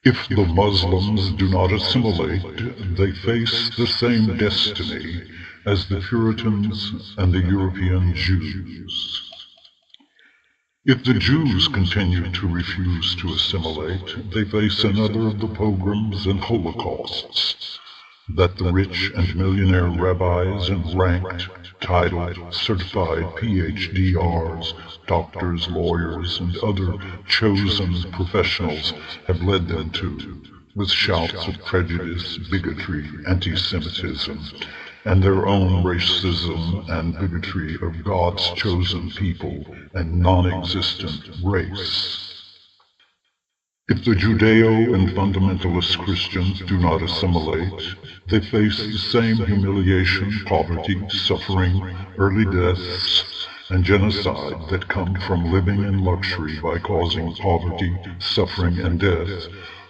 If the Muslims do not assimilate, they face the same destiny as the Puritans and the European Jews. If the Jews continue to refuse to assimilate, they face another of the pogroms and holocausts that the rich and millionaire rabbis and ranked, titled, certified PhDRs, doctors, lawyers, and other chosen professionals have led them to, with shouts of prejudice, bigotry, anti-Semitism, and their own racism and bigotry of God's chosen people and non-existent race. If the Judeo and fundamentalist Christians do not assimilate, they face the same humiliation, poverty, suffering, early deaths, and genocide that come from living in luxury by causing poverty, suffering, and death,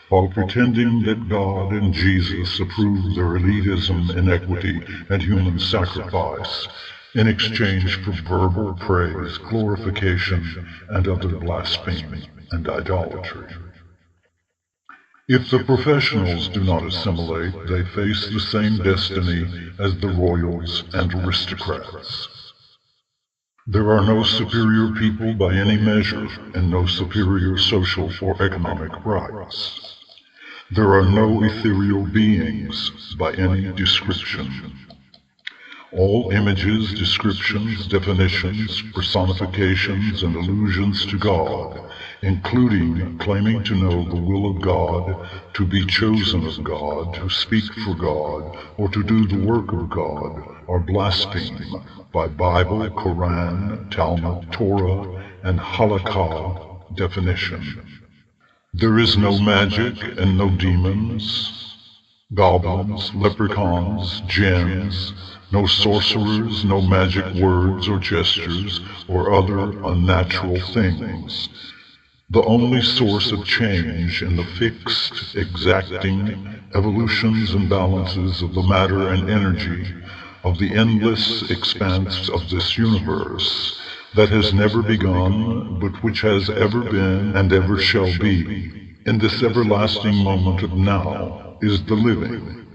while pretending that God and Jesus approve their elitism, inequity, and human sacrifice in exchange for verbal praise, glorification, and other blasphemy and idolatry. If the professionals do not assimilate, they face the same destiny as the royals and aristocrats. There are no superior people by any measure, and no superior social or economic rights. There are no ethereal beings by any description. All images, descriptions, definitions, personifications, and allusions to God, including claiming to know the will of God, to be chosen of God, to speak for God, or to do the work of God, are blasphemed by Bible, Quran, Talmud, Torah, and Halakha definition. There is no magic and no demons, goblins, leprechauns, jinns, no sorcerers, no magic words or gestures, or other unnatural things. The only source of change in the fixed, exacting evolutions and balances of the matter and energy of the endless expanse of this universe that has never begun, but which has ever been and ever shall be, in this everlasting moment of now, is the living.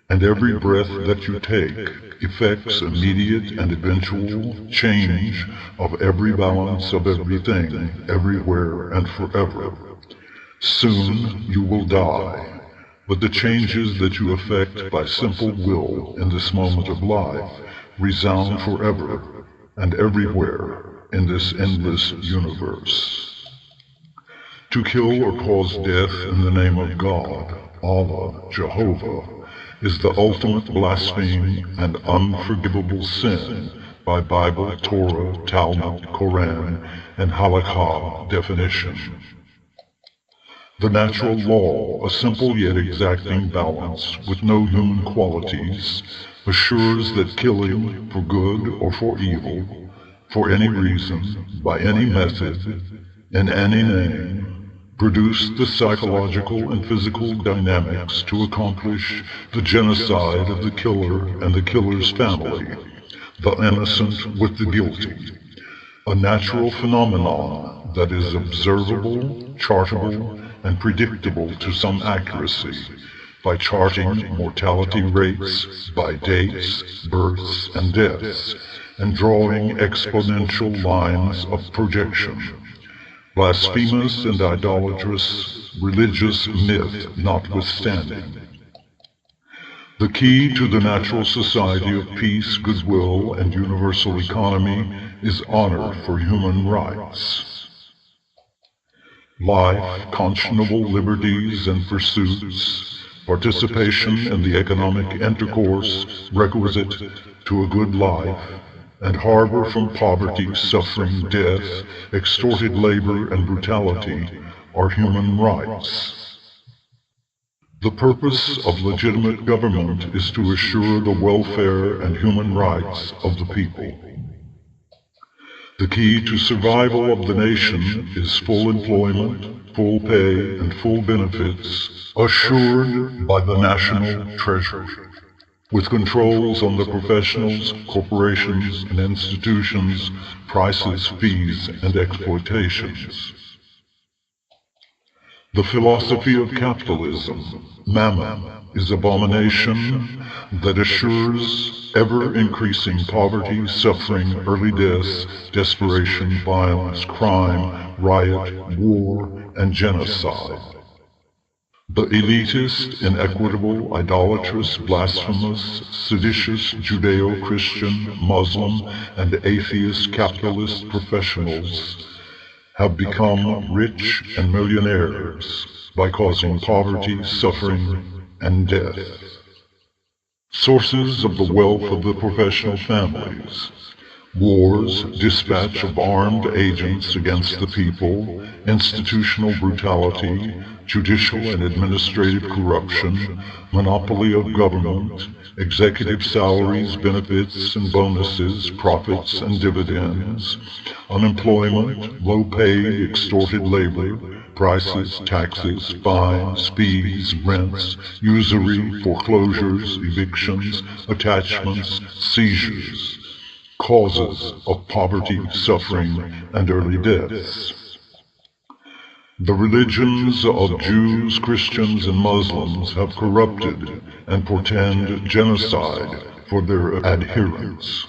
And every breath that you take effects immediate and eventual change of every balance of everything, everywhere and forever. Soon you will die, but the changes that you effect by simple will in this moment of life resound forever and everywhere in this endless universe. To kill or cause death in the name of God, Allah, Jehovah, is the ultimate blasphemy and unforgivable sin by Bible, Torah, Talmud, Quran, and Halakha definition. The natural law, a simple yet exacting balance with no human qualities, assures that killing for good or for evil, for any reason, by any method, in any name, produce the psychological and physical dynamics to accomplish the genocide of the killer and the killer's family, the innocent with the guilty, a natural phenomenon that is observable, chartable, and predictable to some accuracy by charting mortality rates by dates, births, and deaths, and drawing exponential lines of projection. Blasphemous and idolatrous religious myth notwithstanding. The key to the natural society of peace, goodwill, and universal economy is honor for human rights. Life, conscionable liberties and pursuits, participation in the economic intercourse requisite to a good life, and harbor from poverty, suffering, death, extorted labor, and brutality are human rights. The purpose of legitimate government is to assure the welfare and human rights of the people. The key to survival of the nation is full employment, full pay, and full benefits assured by the national treasury, with controls on the professionals, corporations, and institutions, prices, fees, and exploitations. The philosophy of capitalism, mammon, is abomination that assures ever-increasing poverty, suffering, early deaths, desperation, violence, crime, riot, war, and genocide. The elitist, inequitable, idolatrous, blasphemous, seditious, Judeo-Christian, Muslim, and atheist capitalist professionals have become rich and millionaires by causing poverty, suffering, and death. Sources of the wealth of the professional families: wars, dispatch of armed agents against the people, institutional brutality, judicial and administrative corruption, monopoly of government, executive salaries, benefits and bonuses, profits and dividends, unemployment, low-paid, extorted labor, prices, taxes, fines, fees, rents, usury, foreclosures, evictions, attachments, seizures. Causes of poverty, suffering, and early deaths. The religions of Jews, Christians, and Muslims have corrupted and portend genocide for their adherents.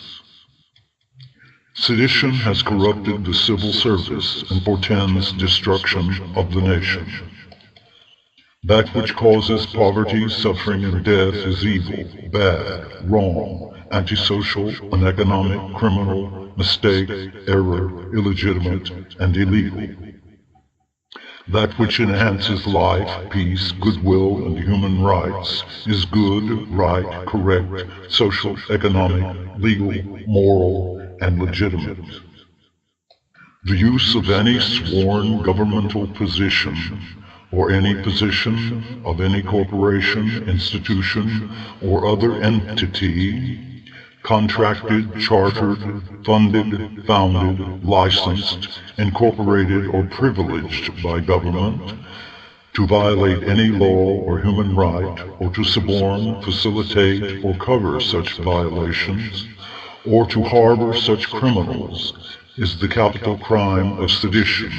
Sedition has corrupted the civil service and portends destruction of the nation. That which causes poverty, suffering, and death is evil, bad, wrong, antisocial, uneconomic, criminal, mistake, error, illegitimate, and illegal. That which enhances life, peace, goodwill, and human rights is good, right, correct, social, economic, legal, moral, and legitimate. The use of any sworn governmental position or any position of any corporation, institution, or other entity, contracted, chartered, funded, founded, licensed, incorporated, or privileged by government, to violate any law or human right, or to suborn, facilitate, or cover such violations, or to harbor such criminals, is the capital crime of sedition,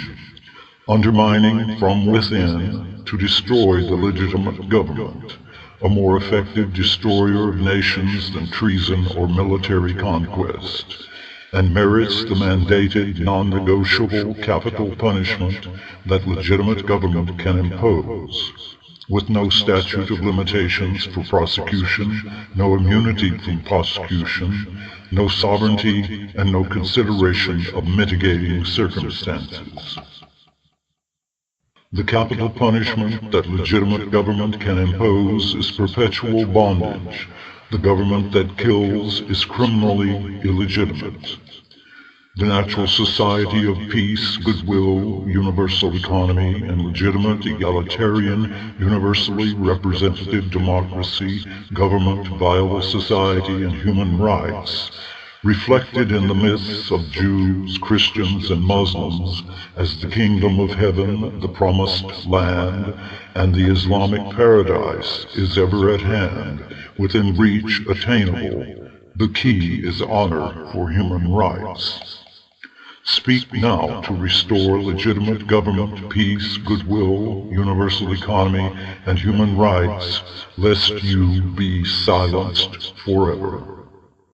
undermining from within to destroy the legitimate government, a more effective destroyer of nations than treason or military conquest, and merits the mandated non-negotiable capital punishment that legitimate government can impose, with no statute of limitations for prosecution, no immunity from prosecution, no sovereignty, and no consideration of mitigating circumstances. The capital punishment that legitimate government can impose is perpetual bondage. The government that kills is criminally illegitimate. The natural society of peace, goodwill, universal economy, and legitimate, egalitarian, universally representative democracy, government, viable society, and human rights, reflected in the myths of Jews, Christians, and Muslims as the kingdom of heaven, the promised land, and the Islamic paradise is ever at hand, within reach, attainable. The key is honor for human rights. Speak now to restore legitimate government, peace, goodwill, universal economy, and human rights, lest you be silenced forever.